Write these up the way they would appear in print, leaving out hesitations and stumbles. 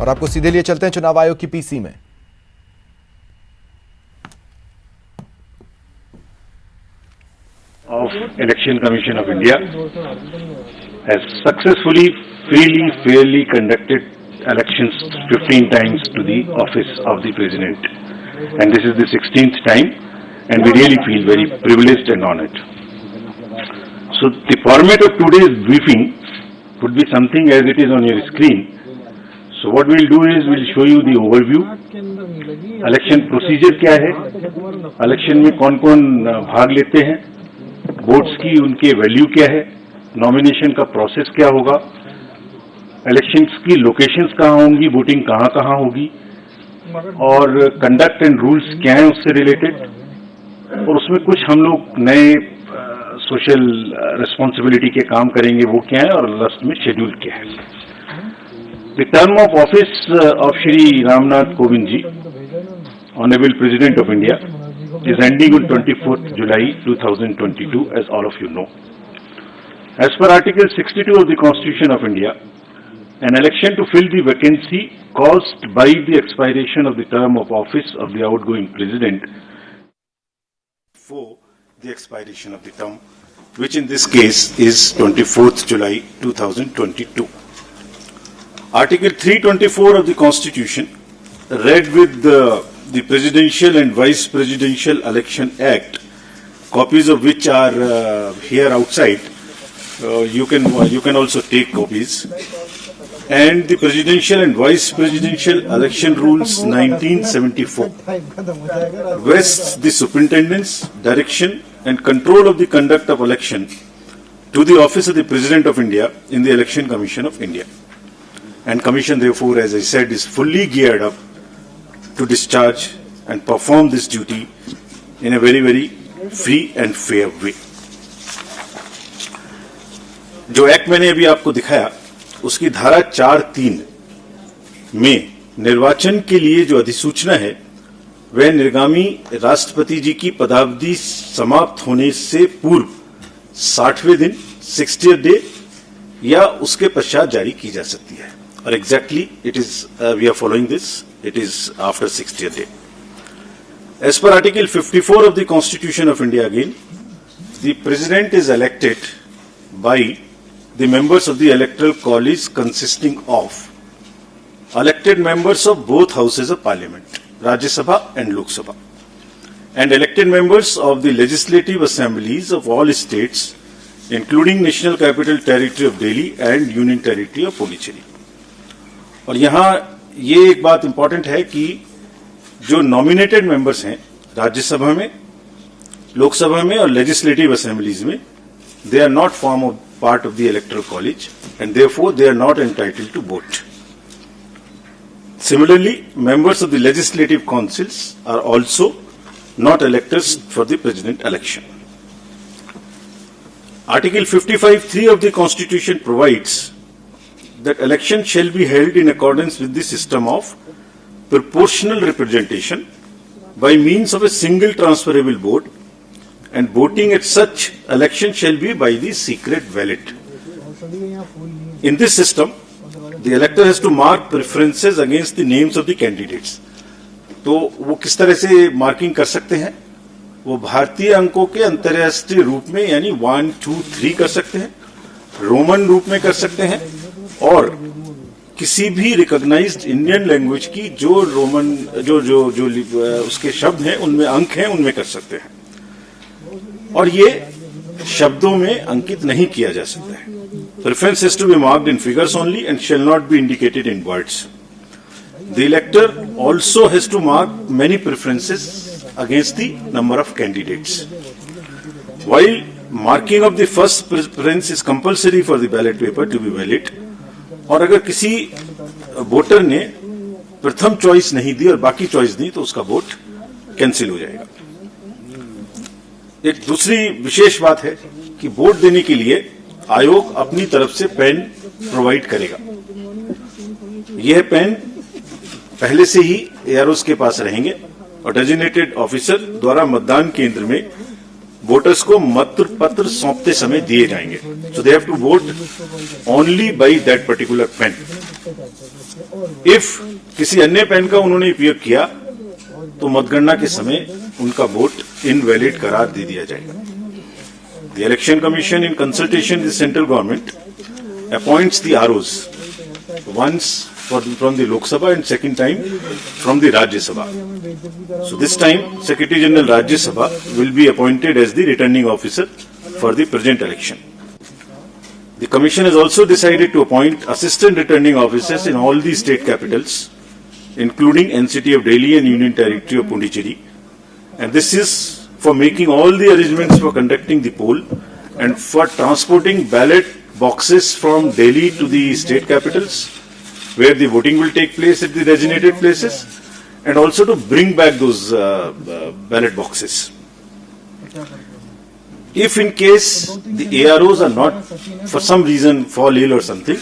और आपको सीधे लिए चलते हैं चुनाव आयोग की पीसी में। Of Election Commission of India has successfully, freely, fairly conducted elections 15 times to the office of the President, and this is the 16th time, and we really feel very privileged and honored. So the format of today's briefing would be something as it is on your screen. So what we'll do is we'll show you the overview, election procedure क्या है, election में कौन कौन भाग लेते हैं, votes की उनके वैल्यू क्या है, नॉमिनेशन का प्रोसेस क्या होगा, इलेक्शंस की लोकेशंस कहाँ होंगी, वोटिंग कहाँ कहाँ होगी, और कंडक्ट एंड रूल्स क्या हैं उससे रिलेटेड, और उसमें कुछ हम लोग नए सोशल रिस्पॉन्सिबिलिटी के काम करेंगे वो क्या है, और लास्ट में शेड्यूल क्या है। The term of office of Shri Ramnath Kovind ji, honourable president of India, is ending on 24th July 2022, as all of you know. As per Article 62 of the Constitution of India, an election to fill the vacancy caused by the expiration of the term of office of the outgoing president for the expiration of the term, which in this case is 24th July 2022. Article 324 of the Constitution, read with the Presidential and Vice Presidential Election Act, copies of which are here outside. You can also take copies. And the Presidential and Vice Presidential Election Rules 1974 vests the superintendence, direction, and control of the conduct of election to the office of the President of India in the Election Commission of India. And Commission, therefore, as I said, is fully geared up to discharge and perform this duty in a very, very free and fair way. जो act मैंने अभी आपको दिखाया उसकी धारा 4(3) में निर्वाचन के लिए जो अधिसूचना है वह निर्गामी राष्ट्रपति जी की पदावधि समाप्त होने से पूर्व 60वें दिन 60th डे या उसके पश्चात जारी की जा सकती है, और exactly it is we are following this, it is after 60th day. As per Article 54 of the Constitution of India again, the President is elected by the members of the Electoral College consisting of elected members of both houses of Parliament, Rajya Sabha and Lok Sabha, and elected members of the Legislative Assemblies of all states, including National Capital Territory of Delhi and Union Territory of Puducherry. और यहाँ ये एक बात important है कि जो nominated members हैं राज्यसभा में, लोकसभा में और लेजिस्लेटिव असेंबलीज में, they are not form of part of the electoral college and therefore they are not entitled to vote. Similarly, members of the legislative councils are also not electors for the president election. Article 55(3) of the Constitution provides that election shall be held in accordance with the system of proportional representation by means of a single transferable vote, and voting at such election shall be by the secret ballot. In this system, the elector has to mark preferences against the names of the candidates. तो वो किस तरह से marking कर सकते हैं? वो भारतीय अंकों के अंतर्राष्ट्रीय रूप में यानी 1, 2, 3 कर सकते हैं, रोमन रूप में कर सकते हैं, और किसी भी रिकॉग्नाइज्ड इंडियन लैंग्वेज की जो रोमन जो जो जो उसके शब्द हैं उनमें अंक हैं उनमें कर सकते हैं, और ये शब्दों में अंकित नहीं किया जा सकता है. Preference has to be marked in figures only and shall not be indicated in words. The elector also has to mark many preferences against the number of candidates. While marking of the first preference is compulsory for the ballot paper to be valid, और अगर किसी voter ने प्रथम choice नहीं दी और बाकी choice दी तो उसका वोट कैंसिल हो जाएगा. एक दूसरी विशेष बात है कि वोट देने के लिए आयोग अपनी तरफ से पेन प्रोवाइड करेगा. यह पेन पहले से ही एआरओस के पास रहेंगे और डेजिग्नेटेड ऑफिसर द्वारा मतदान केंद्र में वोटर्स को मत पत्र सौंपते समय दिए जाएंगे. So they have to vote only by that particular pen. If किसी अन्य पेन का उन्होंने उपयोग किया तो मतगणना के समय उनका वोट इनवैलिड करार दे दिया जाएगा. The Election Commission, in consultation with the central government, appoints the ROs once from the Lok Sabha and second time from the Rajya Sabha. So this time, Secretary General Rajya Sabha will be appointed as the returning officer for the present election. The Commission has also decided to appoint assistant returning officers in all the state capitals, including NCT of Delhi and Union Territory of Pondicherry, and this is for making all the arrangements for conducting the poll and for transporting ballot boxes from Delhi to the state capitals where the voting will take place at the designated places, and also to bring back those ballot boxes. If in case the AROs are not, for some reason, fall ill or something,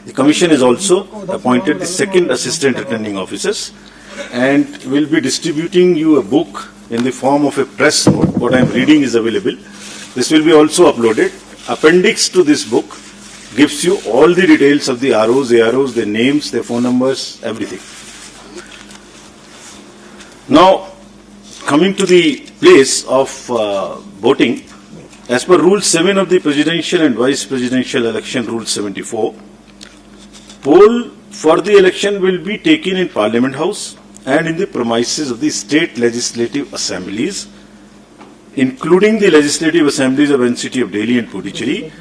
the Commission has also appointed the second assistant returning officers and will be distributing you a book in the form of a press note. What I am reading is available. This will be also uploaded. Appendix to this book gives you all the details of the ROs, AROs, their names, their phone numbers, everything. Now, coming to the place of voting, as per Rule 7 of the Presidential and Vice Presidential Election, Rule 74, poll for the election will be taken in Parliament House and in the premises of the state legislative assemblies, including the legislative assemblies of NCT of Delhi and Puducherry.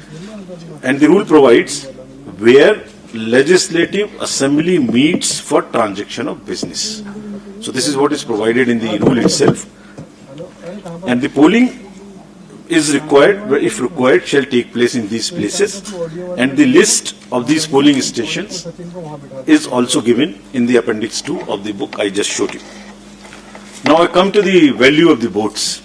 And the rule provides where legislative assembly meets for transaction of business. So this is what is provided in the rule itself. And the polling is required, if required, shall take place in these places, and the list of these polling stations is also given in the appendix 2 of the book I just showed you. Now I come to the value of the votes.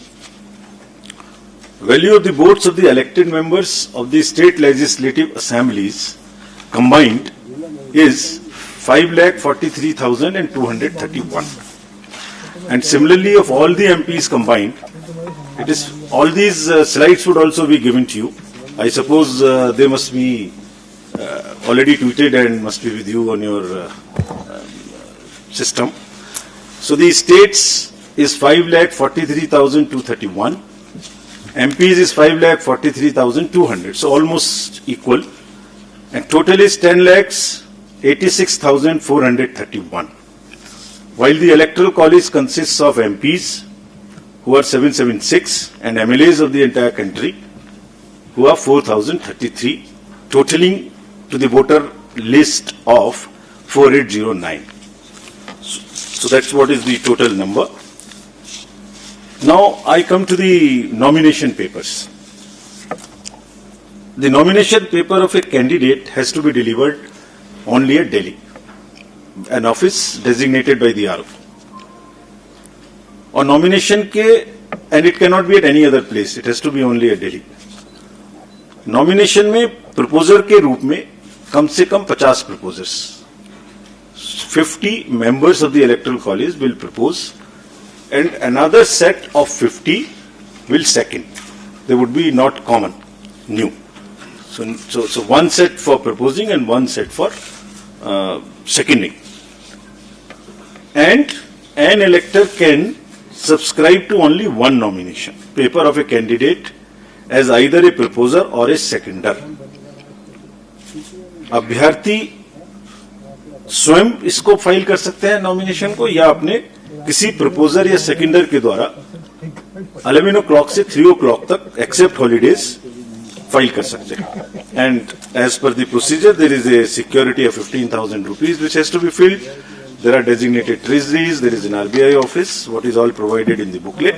Value of the votes of the elected members of the state legislative assemblies combined is 5,43,231. And similarly of all the MPs combined, it is all these slides would also be given to you. I suppose they must be already tweeted and must be with you on your system. So the states is 5,43,231. MPs is 5,43,200. So almost equal. And total is 10,86,431. While the electoral college consists of MPs, who are 776, and MLAs of the entire country, who are 4,033, totaling to the voter list of 4809. So that's what is the total number. Now I come to the nomination papers. The nomination paper of a candidate has to be delivered only at Delhi, an office designated by the RO. और nomination के, and it can not be at any other place, it has to be only at Delhi. Nomination में proposer के रूप में कम से कम 50 proposers, 50 members of the electoral college will propose and another set of 50 will second. They would be not common, new. So one set for proposing and one set for seconding. And an elector can subscribe to only one nomination paper of a candidate as either a proposer or a seconder. अभ्यर्थी स्वयं इसको file कर सकते हैं nomination को, या अपने किसी प्रपोजर या सेकेंडर के द्वारा 11 o'clock से 3 o'clock तक एक्सेप्ट हॉलीडेज फाइल कर सकते हैं. And as per the procedure there is a security of 15,000 rupees which has to be filled. There are designated treasuries, there is an RBI office, what is all provided in the booklet.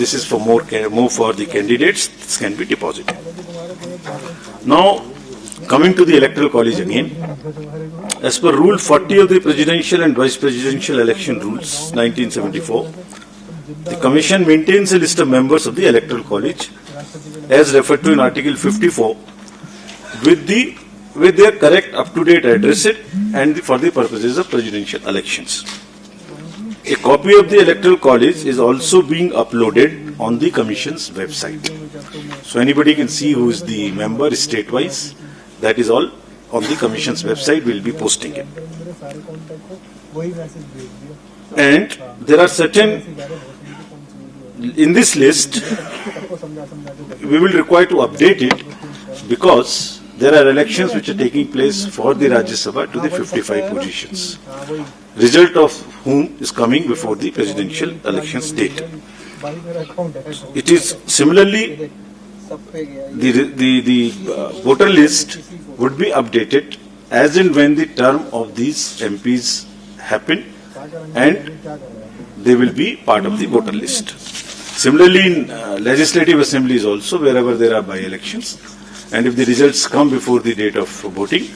This is for more for the candidates, this can be deposited. Now, coming to the electoral college again, as per Rule 40 of the Presidential and Vice Presidential Election Rules, 1974, the Commission maintains a list of members of the electoral college, as referred to in Article 54, with their correct up-to-date address and for the purposes of presidential elections. A copy of the electoral college is also being uploaded on the Commission's website. So anybody can see who is the member state-wise. That is all on the Commission's website. We'll be posting it. And there are certain, in this list, we will require to update it because there are elections which are taking place for the Rajya Sabha to the 55 positions, result of whom is coming before the presidential elections date. It is similarly, the voter list would be updated as and when the term of these MPs happen and they will be part of the voter list. Similarly, in legislative assemblies also, wherever there are by-elections, and if the results come before the date of voting,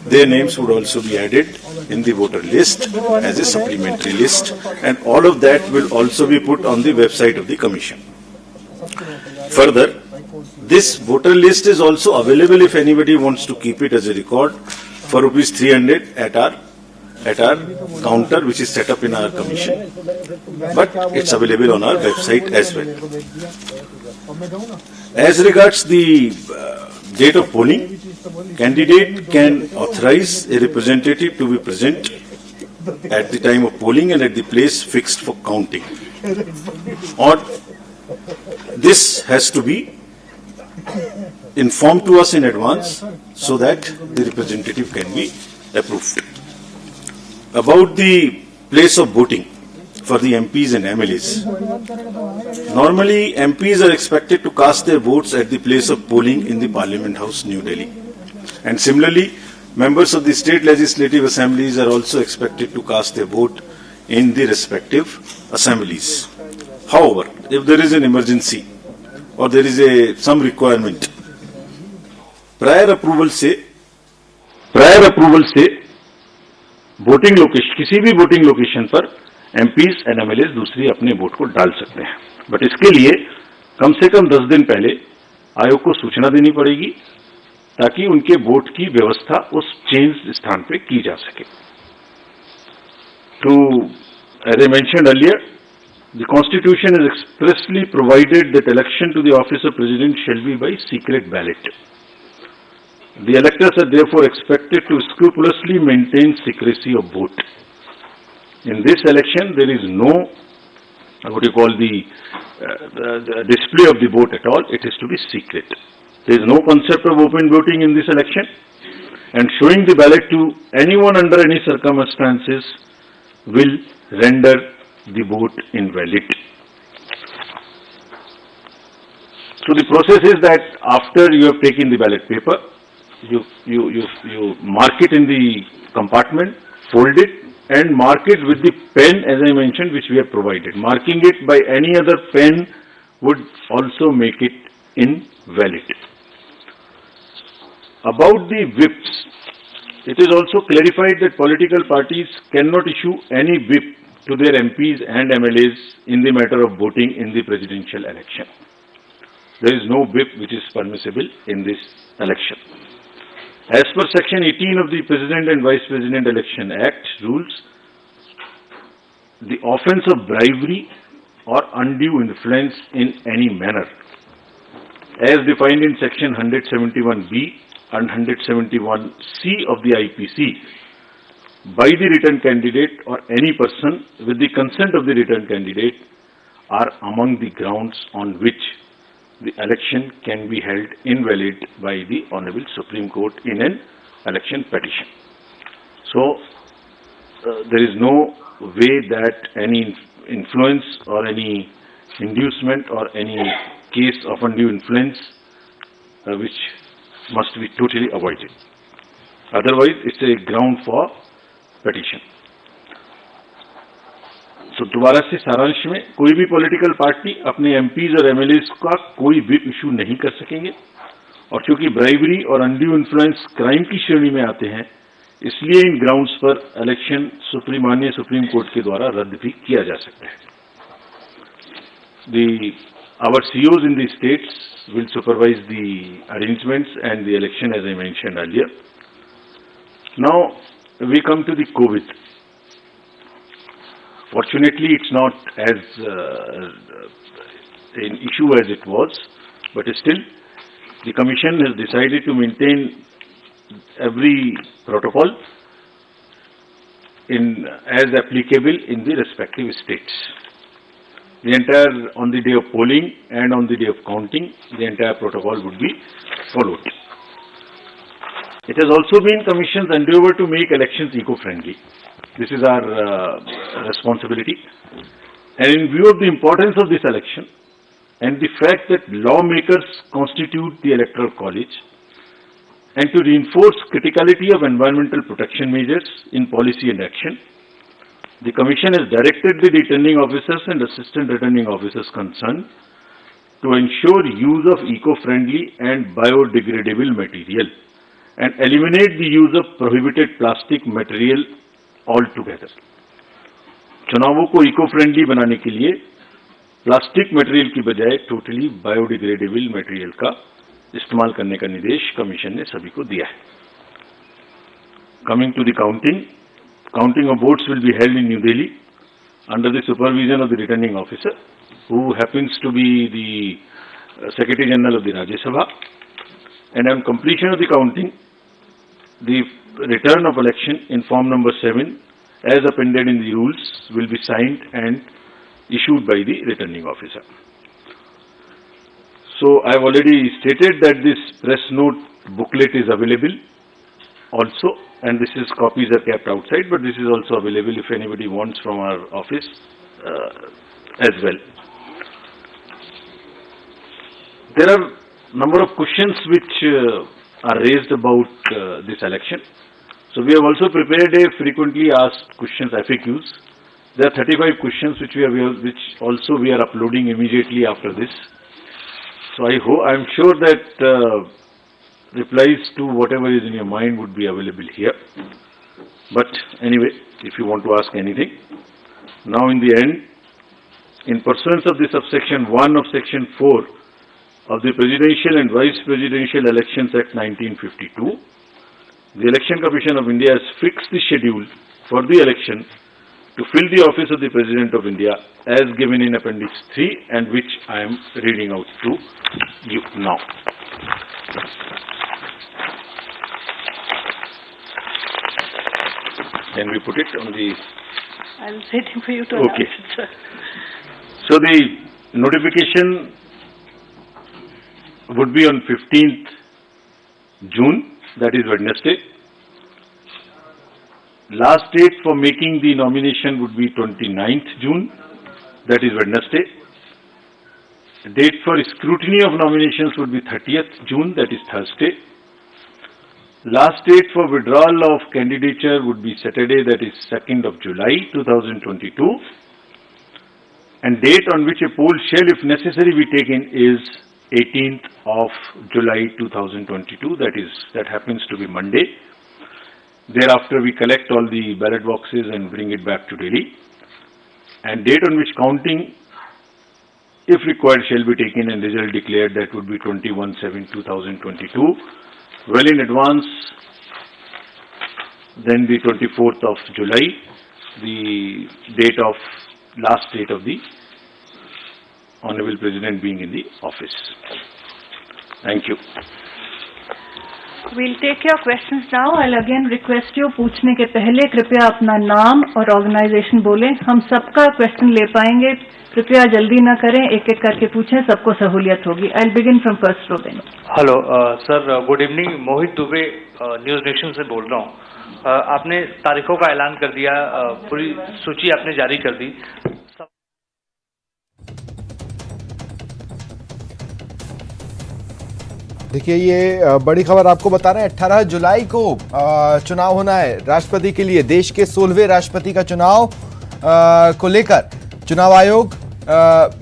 their names would also be added in the voter list as a supplementary list, and all of that will also be put on the website of the Commission. Further, this voter list is also available if anybody wants to keep it as a record for rupees 300 at our counter, which is set up in our Commission, but it's available on our website as well. As regards the date of polling, candidate can authorize a representative to be present at the time of polling and at the place fixed for counting. Or this has to be informed to us in advance so that the representative can be approved. About the place of voting for the MPs and MLAs. Normally, MPs are expected to cast their votes at the place of polling in the Parliament House, New Delhi. And similarly, members of the state legislative assemblies are also expected to cast their vote in the respective assemblies. However, if there is an emergency or there is some requirement, prior approval से voting location, किसी भी voting location पर MPs and MLA दूसरी अपने vote को डाल सकते हैं, बट इसके लिए कम से कम 10 दिन पहले आयोग को सूचना देनी पड़ेगी ताकि उनके वोट की व्यवस्था उस चेंज स्थान पे की जा सके. To, as I mentioned earlier, the Constitution has expressly provided that election to the office of President shall be by secret ballot. The electors are therefore expected to scrupulously maintain secrecy of vote. In this election, there is no, what you call the display of the vote at all. It is to be secret. There is no concept of open voting in this election, and showing the ballot to anyone under any circumstances will render the vote invalid. So the process is that after you have taken the ballot paper, you mark it in the compartment, fold it, and mark it with the pen, as I mentioned, which we have provided. Marking it by any other pen would also make it invalid. About the whips, it is also clarified that political parties cannot issue any whip to their MPs and MLAs in the matter of voting in the presidential election. There is no whip which is permissible in this election. As per Section 18 of the President and Vice President Election Act rules, the offence of bribery or undue influence in any manner, as defined in Section 171B and 171C of the IPC, by the written candidate or any person with the consent of the written candidate, are among the grounds on which the election can be held invalid by the Honorable Supreme Court in an election petition. So, there is no way that any influence or any inducement or any case of undue influence which must be totally avoided. Otherwise, it's a ground for petition. तो दोबारा से सारांश में, कोई भी political party अपने MPs और MLAs का कोई व्हिप इशू नहीं कर सकेंगे, और क्योंकि ब्राइबरी और अनड्यू इन्फ्लुएंस क्राइम की श्रेणी में आते हैं, इसलिए इन ग्राउंड्स पर इलेक्शन माननीय सुप्रीम कोर्ट के द्वारा रद्द भी किया जा सकता है. Our COs in the states will supervise the arrangements and the election, as I mentioned earlier. Now we come to the COVID. Fortunately, it's not as an issue as it was, but still the Commission has decided to maintain every protocol as applicable in the respective states. The entire, on the day of polling and on the day of counting, the entire protocol would be followed. It has also been Commission's endeavor to make elections eco-friendly. This is our responsibility. And in view of the importance of this election and the fact that lawmakers constitute the Electoral College, and to reinforce criticality of environmental protection measures in policy and action, the Commission has directed the returning officers and assistant returning officers concerned to ensure use of eco-friendly and biodegradable material and eliminate the use of prohibited plastic material altogether. चुनावों को eco friendly बनाने के लिए plastic material की बजाय totally biodegradable material का इस्तेमाल करने का निर्देश कमीशन ने सभी को दिया है. Coming to the counting of votes will be held in New Delhi under the supervision of the returning officer, who happens to be the Secretary General of the Rajya Sabha. And on completion of the counting, the return of election in form number 7, as appended in the rules, will be signed and issued by the returning officer. So I have already stated that this press note booklet is available also, and this is copies are kept outside, but this is also available if anybody wants from our office as well. There are number of questions which are raised about this election. So we have also prepared a frequently asked questions FAQs. There are 35 questions which we are uploading immediately after this. So I am sure that replies to whatever is in your mind would be available here. But anyway, if you want to ask anything, now in the end, in pursuance of the subsection 1 of section 4 of the Presidential and Vice Presidential Elections Act 1952, the Election Commission of India has fixed the schedule for the election to fill the office of the President of India as given in Appendix 3, and which I am reading out to you now. Can we put it on the... I was waiting for you to announce it, sir. So the notification would be on 15th June, that is Wednesday. Last date for making the nomination would be 29th June, that is Wednesday. Date for scrutiny of nominations would be 30th June, that is Thursday. Last date for withdrawal of candidature would be Saturday, that is 2nd of July 2022. And date on which a poll shall, if necessary, be taken is 18th of July 2022, that happens to be Monday. Thereafter, we collect all the ballot boxes and bring it back to Delhi. And date on which counting, if required, shall be taken and result declared, that would be 21/7/2022. Well in advance, then the 24th of July, the last date of the Honorable President being in the office. Thank you. We'll take your questions now. I'll again request you, पूछने के पहले कृपया अपना नाम और organisation बोलें. हम सबका क्वेश्चन ले पाएंगे. कृपया जल्दी ना करें, एक एक करके पूछें, सबको सहूलियत होगी. I'll begin from first row then. Hello sir, good evening. Mohit Dubey, news nation से बोल रहा हूँ. आपने तारीखों का ऐलान कर दिया, पूरी सूची आपने जारी कर दी. देखिए, ये बड़ी खबर आपको बता रहे हैं. 18 जुलाई को चुनाव होना है राष्ट्रपति के लिए. देश के 16वें राष्ट्रपति का चुनाव को लेकर चुनाव आयोग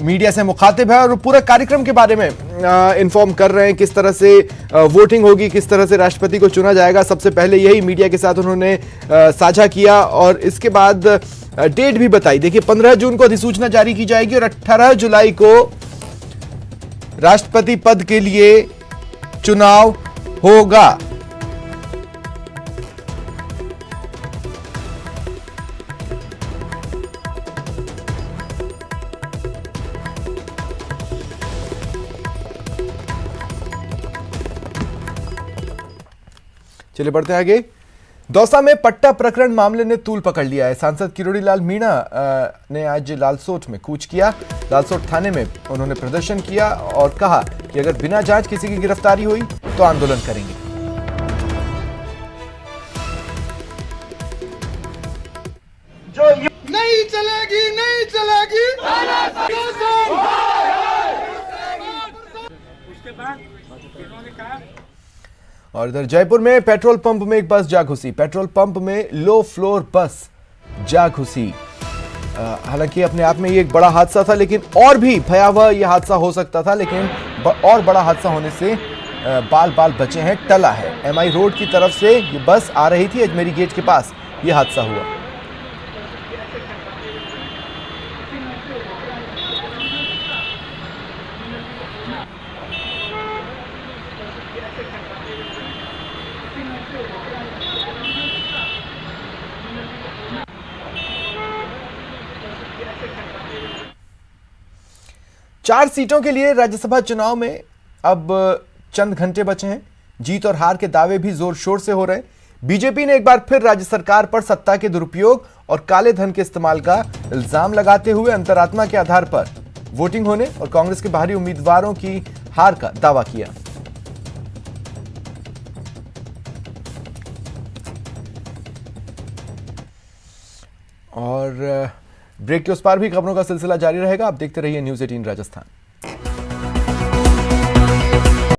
मीडिया से मुखातिब है और पूरे कार्यक्रम के बारे में इन्फॉर्म कर रहे हैं. किस तरह से वोटिंग होगी, किस तरह से राष्ट्रपति को चुना जाएगा, सबसे पहले यही मीडिया के साथ उन्होंने साझा किया और इसके बाद डेट भी बताई. देखिए, 15 जून को अधिसूचना जारी की जाएगी और 18 जुलाई को राष्ट्रपति पद के लिए चुनाव होगा. चलिए बढ़ते हैं आगे। दौसा में पट्टा प्रकरण मामले ने तूल पकड़ लिया है। सांसद किरोड़ी लाल मीणा ने आज लालसोट में कूच किया। लालसोट थाने में उन्होंने प्रदर्शन किया और कहा कि अगर बिना जांच किसी की गिरफ्तारी हुई तो आंदोलन करेंगे। नहीं चलेगी, नहीं चलेगी। उसके बाद इन्होंने कहा। और इधर जयपुर में पेट्रोल पंप में एक बस जा घुसी। पेट्रोल पंप में लो फ्लोर बस जा घुसी। हालांकि अपने आप में ये एक बड़ा हादसा था, लेकिन और भी भयावह ये हादसा हो सकता था, लेकिन और बड़ा हादसा होने से बाल बाल बचे हैं, टला है। एमआई रोड की तरफ से ये बस आ रही थी, अजमेरी गेट के पास ये हादसा हुआ। चार सीटों के लिए राज्यसभा चुनाव में अब चंद घंटे बचे हैं। जीत और हार के दावे भी जोर शोर से हो रहे हैं। बीजेपी ने एक बार फिर राज्य सरकार पर सत्ता के दुरुपयोग और काले धन के इस्तेमाल का इल्जाम लगाते हुए अंतरात्मा के आधार पर वोटिंग होने और कांग्रेस के बाहरी उम्मीदवारों की हार का दावा किया। और ब्रेक के उस पार भी खबरों का सिलसिला जारी रहेगा। आप देखते रहिए न्यूज़ 18 राजस्थान।